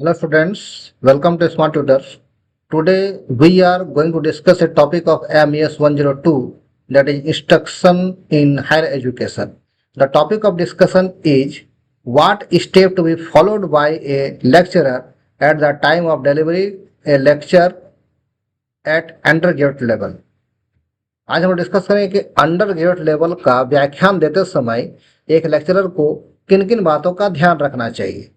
Hello students, welcome to Smart Tutors. Today we are going to discuss a topic of MES 102, that is instruction in higher education. The topic of discussion is what step to be followed by a lecturer at the time of delivery a lecture at undergraduate level. आज हम discuss करेंगे कि under graduate level का व्याख्यान देते समय एक lecturer को किन किन बातों का ध्यान रखना चाहिए।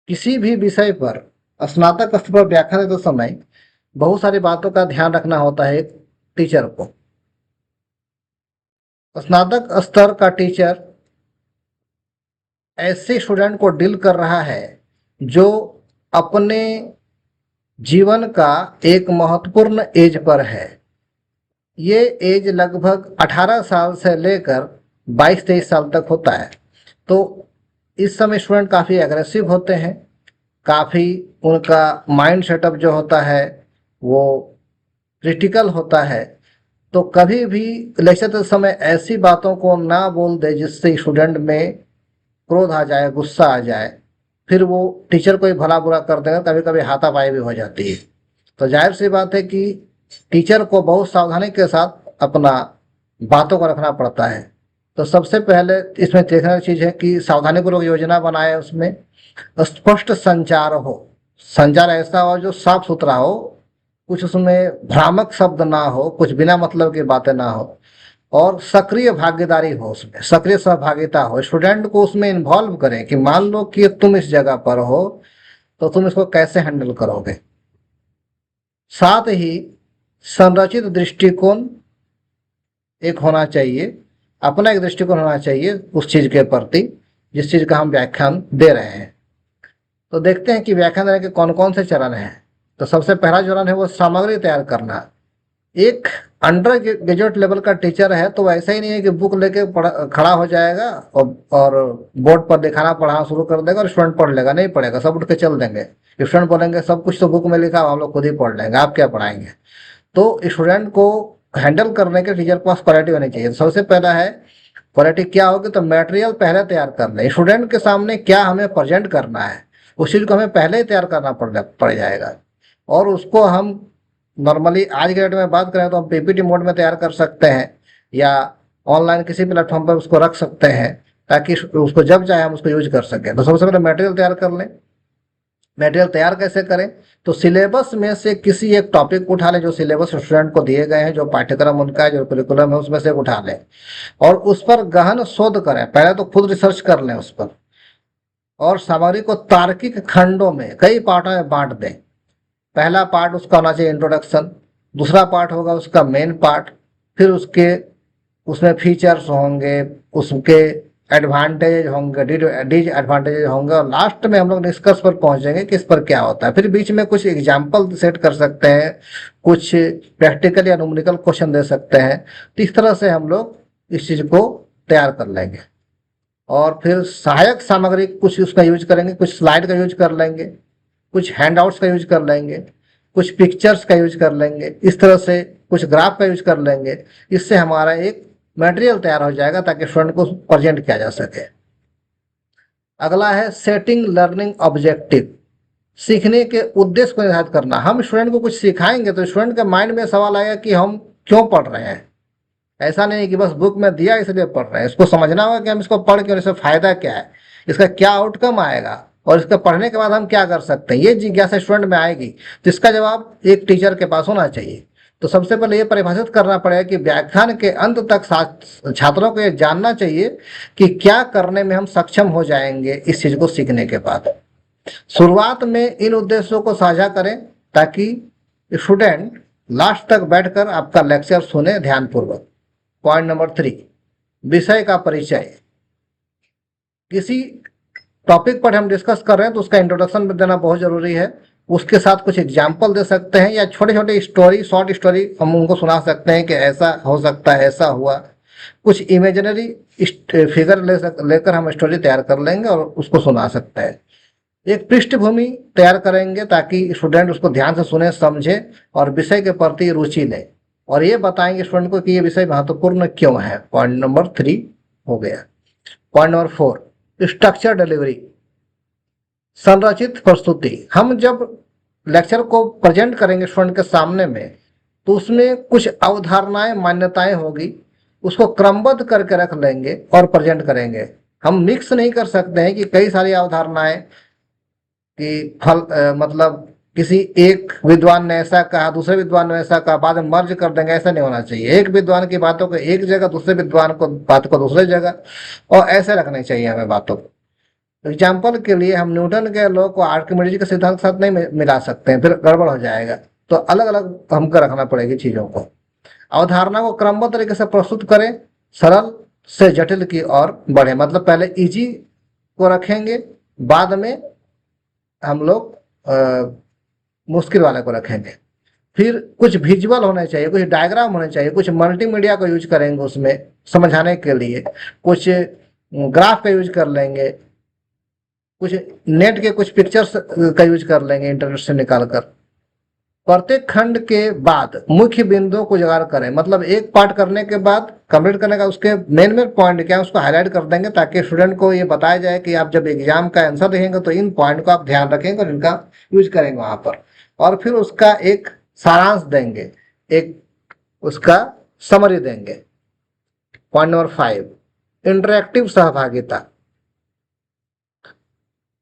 किसी भी विषय पर स्नातक स्तर पर व्याख्यान देते समय बहुत सारी बातों का ध्यान रखना होता है टीचर को। स्नातक स्तर का टीचर ऐसे स्टूडेंट को डील कर रहा है जो अपने जीवन का एक महत्वपूर्ण एज पर है। ये एज लगभग 18 साल से लेकर 22-23 साल तक होता है। तो इस समय स्टूडेंट काफ़ी एग्रेसिव होते हैं, काफ़ी उनका माइंड सेटअप जो होता है वो क्रिटिकल होता है। तो कभी भी लेक्चर के समय ऐसी बातों को ना बोल दे जिससे स्टूडेंट में क्रोध आ जाए, गुस्सा आ जाए, फिर वो टीचर को ही भला बुरा कर देगा, कभी कभी हाथापाई भी हो जाती है। तो जाहिर सी बात है कि टीचर को बहुत सावधानी के साथ अपना बातों को रखना पड़ता है। तो सबसे पहले इसमें देखने की चीज़ है कि सावधानीपूर्वक योजना बनाए, उसमें स्पष्ट संचार हो, संचार ऐसा हो जो साफ सुथरा हो, कुछ उसमें भ्रामक शब्द ना हो, कुछ बिना मतलब की बातें ना हो, और सक्रिय भागीदारी हो, उसमें सक्रिय सहभागिता हो, स्टूडेंट को उसमें इन्वॉल्व करें कि मान लो कि तुम इस जगह पर हो तो तुम इसको कैसे हैंडल करोगे। साथ ही संरचित दृष्टिकोण एक होना चाहिए, अपना एक दृष्टिकोण होना चाहिए उस चीज के प्रति जिस चीज का हम व्याख्यान दे रहे हैं। तो देखते हैं कि व्याख्यान देने के कौन कौन से चरण हैं। तो सबसे पहला चरण है वो सामग्री तैयार करना। एक अंडर ग्रेजुएट लेवल का टीचर है तो ऐसा ही नहीं है कि बुक लेके खड़ा हो जाएगा और बोर्ड पर दिखाना पढ़ाना शुरू कर देगा और स्टूडेंट पढ़ लेगा, नहीं पढ़ेगा, सब उठ के चल देंगे। स्टूडेंट बोलेंगे सब कुछ तो बुक में लिखा, हम लोग खुद ही पढ़ लेंगे, आप क्या पढ़ाएंगे। तो स्टूडेंट को हैंडल करने के टीचर के पास क्वालिटी होनी चाहिए। तो सबसे पहला है क्वालिटी क्या होगी, तो मटेरियल पहले तैयार कर लें। स्टूडेंट के सामने क्या हमें प्रेजेंट करना है उस चीज़ को हमें पहले ही तैयार करना पड़ जाएगा। और उसको हम नॉर्मली आज के डेट में बात करें तो हम पीपीटी मोड में तैयार कर सकते हैं या ऑनलाइन किसी प्लेटफॉर्म पर उसको रख सकते हैं ताकि उसको जब चाहे हम उसको यूज कर सकें। तो सबसे पहले मटेरियल तैयार कर लें। मटेरियल तैयार कैसे करें, तो सिलेबस में से किसी एक टॉपिक उठा लें जो सिलेबस स्टूडेंट को दिए गए हैं, जो पाठ्यक्रम उनका है, जो करिकुलम है, उसमें से उठा लें और उस पर गहन शोध करें। पहले तो खुद रिसर्च कर लें उस पर और सामग्री को तार्किक खंडों में कई पार्टों में बांट दें। पहला पार्ट उसका होना चाहिए इंट्रोडक्शन, दूसरा पार्ट होगा उसका मेन पार्ट, फिर उसके उसमें फीचर्स होंगे, उसके एडवांटेज होंगे, डिसएडवांटेज होंगे, और लास्ट में हम लोग निष्कर्ष पर पहुंचेंगे कि इस पर क्या होता है। फिर बीच में कुछ एग्जाम्पल सेट कर सकते हैं, कुछ प्रैक्टिकल या न्यूमेरिकल क्वेश्चन दे सकते हैं। तो इस तरह से हम लोग इस चीज को तैयार कर लेंगे। और फिर सहायक सामग्री कुछ उसका यूज करेंगे, कुछ स्लाइड का यूज कर लेंगे, कुछ हैंडआउट्स का यूज कर लेंगे, कुछ पिक्चर्स का यूज कर लेंगे, इस तरह से कुछ ग्राफ का यूज कर लेंगे। इससे हमारा एक मटेरियल तैयार हो जाएगा ताकि स्टूडेंट को प्रेजेंट किया जा सके। अगला है सेटिंग लर्निंग ऑब्जेक्टिव, सीखने के उद्देश्य को निर्धारित करना। हम स्टूडेंट को कुछ सिखाएंगे तो स्टूडेंट के माइंड में सवाल आएगा कि हम क्यों पढ़ रहे हैं। ऐसा नहीं कि बस बुक में दिया इसलिए पढ़ रहे हैं, इसको समझना होगा कि हम इसको पढ़ के और इससे फायदा क्या है, इसका क्या आउटकम आएगा और इसका पढ़ने के बाद हम क्या कर सकते हैं। ये जिज्ञासा स्टूडेंट में आएगी तो इसका जवाब एक टीचर के पास होना चाहिए। तो सबसे पहले ये परिभाषित करना पड़ेगा कि व्याख्यान के अंत तक छात्रों को ये जानना चाहिए कि क्या करने में हम सक्षम हो जाएंगे इस चीज को सीखने के बाद। शुरुआत में इन उद्देश्यों को साझा करें ताकि स्टूडेंट लास्ट तक बैठकर आपका लेक्चर सुने ध्यानपूर्वक। पॉइंट नंबर 3, विषय का परिचय। किसी टॉपिक पर हम डिस्कस कर रहे हैं तो उसका इंट्रोडक्शन देना बहुत जरूरी है। उसके साथ कुछ एग्जाम्पल दे सकते हैं या छोटे छोटे स्टोरी, शॉर्ट स्टोरी हम उनको सुना सकते हैं कि ऐसा हो सकता है, ऐसा हुआ। कुछ इमेजिनरी फिगर लेकर हम स्टोरी तैयार कर लेंगे और उसको सुना सकते हैं। एक पृष्ठभूमि तैयार करेंगे ताकि स्टूडेंट उसको ध्यान से सुने, समझे और विषय के प्रति रुचि ले, और ये बताएंगे स्टूडेंट को कि ये विषय महत्वपूर्ण क्यों है। पॉइंट नंबर 3 हो गया। पॉइंट नंबर 4, स्ट्रक्चर डिलीवरी, संरचित प्रस्तुति। हम जब लेक्चर को प्रेजेंट करेंगे स्टूडेंट के सामने में, तो उसमें कुछ अवधारणाएं, मान्यताएं होगी, उसको क्रमबद्ध करके रख लेंगे और प्रेजेंट करेंगे। हम मिक्स नहीं कर सकते हैं कि कई सारी अवधारणाएं कि मतलब किसी एक विद्वान ने ऐसा कहा, दूसरे विद्वान ने ऐसा कहा, बाद में मर्ज कर देंगे, ऐसा नहीं होना चाहिए। एक विद्वान की बातों को एक जगह, दूसरे विद्वान को बात को दूसरी जगह, और ऐसे रखनी चाहिए हमें बातों को। एग्जाम्पल के लिए हम न्यूटन के लॉ को आर्किमिडीज के सिद्धांत के साथ नहीं मिला सकते हैं, फिर गड़बड़ हो जाएगा। तो अलग अलग हमको रखना पड़ेगी चीजों को। अवधारणा को क्रमबद्ध तरीके से प्रस्तुत करें, सरल से जटिल की ओर बढ़े। मतलब पहले इजी को रखेंगे, बाद में हम लोग मुश्किल वाले को रखेंगे। फिर कुछ विजुअल होने चाहिए, कुछ डायग्राम होने चाहिए, कुछ मल्टीमीडिया को यूज करेंगे उसमें समझाने के लिए, कुछ ग्राफ का यूज कर लेंगे, कुछ नेट के कुछ पिक्चर्स का यूज कर लेंगे इंटरनेट से निकाल कर। प्रत्येक खंड के बाद मुख्य बिंदुओं को उजागर करें। मतलब एक पार्ट करने के बाद, कंप्लीट करने का, उसके मेन पॉइंट क्या है उसको हाईलाइट कर देंगे, ताकि स्टूडेंट को ये बताया जाए कि आप जब एग्जाम का आंसर देखेंगे तो इन पॉइंट को आप ध्यान रखेंगे और इनका यूज करेंगे वहां पर। और फिर उसका एक सारांश देंगे, एक उसका समरी देंगे। पॉइंट नंबर 5, इंटरेक्टिव सहभागिता।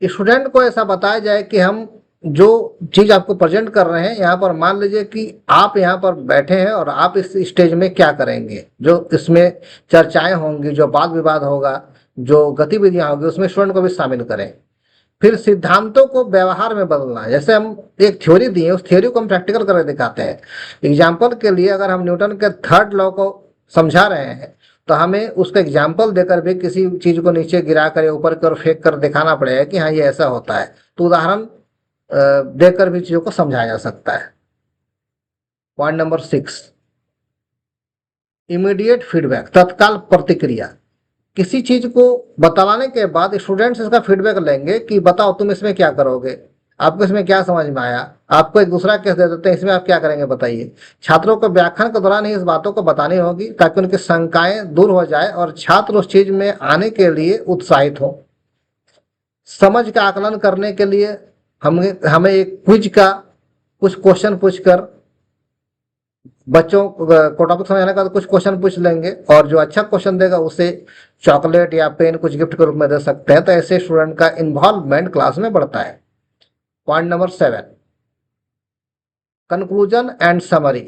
स्टूडेंट को ऐसा बताया जाए कि हम जो चीज आपको प्रेजेंट कर रहे हैं, यहाँ पर मान लीजिए कि आप यहाँ पर बैठे हैं और आप इस स्टेज में क्या करेंगे, जो इसमें चर्चाएं होंगी, जो वाद विवाद होगा, जो गतिविधियां होंगी, उसमें स्टूडेंट को भी शामिल करें। फिर सिद्धांतों को व्यवहार में बदलना। जैसे हम एक थ्योरी दिए, उस थ्योरी को हम प्रैक्टिकल करके दिखाते हैं। एग्जाम्पल के लिए अगर हम न्यूटन के थर्ड लॉ को समझा रहे हैं, तो हमें उसका एग्जाम्पल देकर भी किसी चीज को नीचे गिरा कर या ऊपर की ओर फेंक कर दिखाना पड़ेगा कि हाँ ये ऐसा होता है। तो उदाहरण देकर भी चीजों को समझाया जा सकता है। पॉइंट नंबर 6, इमीडिएट फीडबैक, तत्काल प्रतिक्रिया। किसी चीज को बताने के बाद स्टूडेंट्स इसका फीडबैक लेंगे कि बताओ तुम इसमें क्या करोगे, आपको इसमें क्या समझ में आया। आपको एक दूसरा केस दे देते हैं, इसमें आप क्या करेंगे बताइए। छात्रों को व्याख्यान के दौरान ही इस बातों को बतानी होगी, ताकि उनकी शंकाएं दूर हो जाए और छात्र उस चीज में आने के लिए उत्साहित हो। समझ का आकलन करने के लिए हमें एक क्विज का कुछ क्वेश्चन पूछकर बच्चों को टॉपिक समझाने का कुछ क्वेश्चन पूछ लेंगे, और जो अच्छा क्वेश्चन देगा उसे चॉकलेट या पेन कुछ गिफ्ट के रूप में दे सकते हैं। तो ऐसे स्टूडेंट का इन्वॉल्वमेंट क्लास में बढ़ता है। Point number 7, conclusion and summary,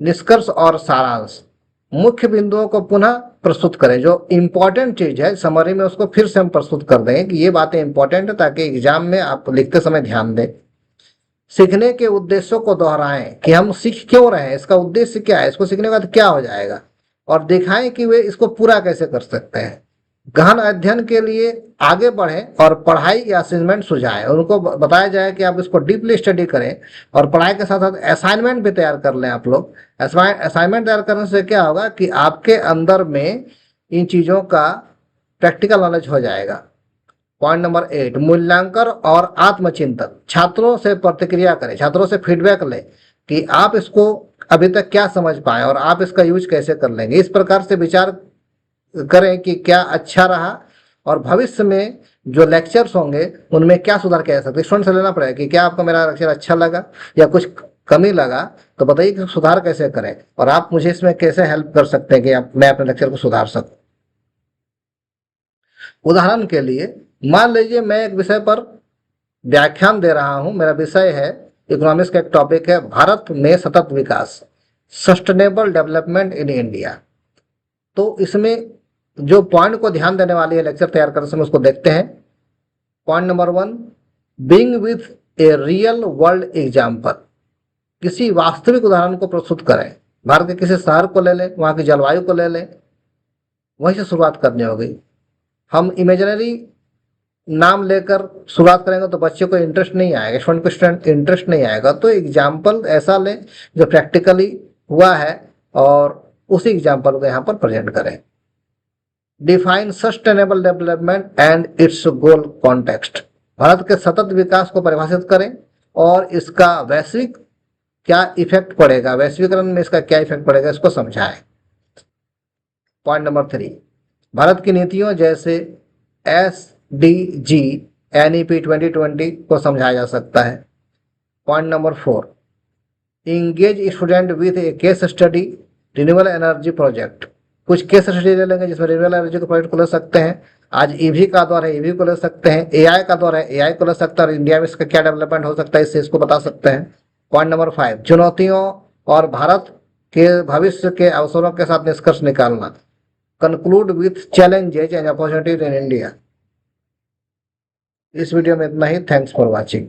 निष्कर्ष और सारांश। मुख्य बिंदुओं को पुनः प्रस्तुत करें। जो इंपॉर्टेंट चीज है समरी में, उसको फिर से हम प्रस्तुत कर देंगे कि ये बातें इंपॉर्टेंट है, ताकि एग्जाम में आप लिखते समय ध्यान दें। सीखने के उद्देश्यों को दोहराएं कि हम सीख क्यों रहे हैं, इसका उद्देश्य क्या है, इसको सीखने के बाद क्या हो जाएगा, और दिखाएं कि वे इसको पूरा कैसे कर सकते हैं। गहन अध्ययन के लिए आगे बढ़ें और पढ़ाई या असेसमेंट सुझाएं। उनको बताया जाए कि आप इसको डीपली स्टडी करें, और पढ़ाई के साथ साथ असाइनमेंट भी तैयार कर लें। आप लोग असाइनमेंट तैयार करने से क्या होगा कि आपके अंदर में इन चीज़ों का प्रैक्टिकल नॉलेज हो जाएगा। पॉइंट नंबर 8, मूल्यांकन और आत्मचिंतन। छात्रों से प्रतिक्रिया करें, छात्रों से फीडबैक लें कि आप इसको अभी तक क्या समझ पाए और आप इसका यूज कैसे कर लेंगे। इस प्रकार से विचार करें कि क्या अच्छा रहा, और भविष्य में जो लेक्चर्स होंगे उनमें क्या सुधार किया जा सकता है। स्टूडेंट से लेना पड़ेगा कि क्या आपको मेरा लेक्चर अच्छा लगा या कुछ कमी लगा, तो बताइए कि सुधार कैसे करें, और आप मुझे इसमें कैसे हेल्प कर सकते हैं कि मैं अपने लेक्चर को सुधार सकूं। उदाहरण के लिए मान लीजिए मैं एक विषय पर व्याख्यान दे रहा हूं। मेरा विषय है, इकोनॉमिक्स का एक टॉपिक है, भारत में सतत विकास, सस्टेनेबल डेवलपमेंट इन इंडिया। तो इसमें जो पॉइंट को ध्यान देने वाली है लेक्चर तैयार करते समय, उसको देखते हैं। Point number 1, being with a real world example. किसी वास्तविक उदाहरण को प्रस्तुत करें। भारत के किसी शहर को ले लें, वहां की जलवायु को ले लें, वहीं से शुरुआत करनी होगी। हम इमेजिनरी नाम लेकर शुरुआत करेंगे तो बच्चे को इंटरेस्ट नहीं आएगा, स्टूडेंट को इंटरेस्ट नहीं आएगा। तो एग्जाम्पल ऐसा लें जो प्रैक्टिकली हुआ है, और उसी एग्जाम्पल को यहाँ पर प्रेजेंट करें। Define sustainable development and it's goal context. Bharat के सतत विकास को परिभाषित करें और इसका वैश्विक क्या इफेक्ट पड़ेगा, वैश्वीकरण में इसका क्या इफेक्ट पड़ेगा, इसको समझाएं। पॉइंट नंबर 3, भारत की नीतियों जैसे SDG NEP 2020 को समझाया जा सकता है। Point number 4, engage student with A case study renewable energy project. कुछ केस स्टडी ले लेंगे जिसमें रिन्यूएबल एनर्जी के प्रोजेक्ट को ले सकते हैं। आज ईवी का दौर है, ईवी को ले सकते हैं। एआई का दौर है, एआई को ले सकते हैं और इंडिया में इसका क्या डेवलपमेंट हो सकता है इससे इसको बता सकते हैं। पॉइंट नंबर 5, चुनौतियों और भारत के भविष्य के अवसरों के साथ निष्कर्ष निकालना। Conclude with challenges and opportunities in India. इस वीडियो में इतना ही। Thanks for watching.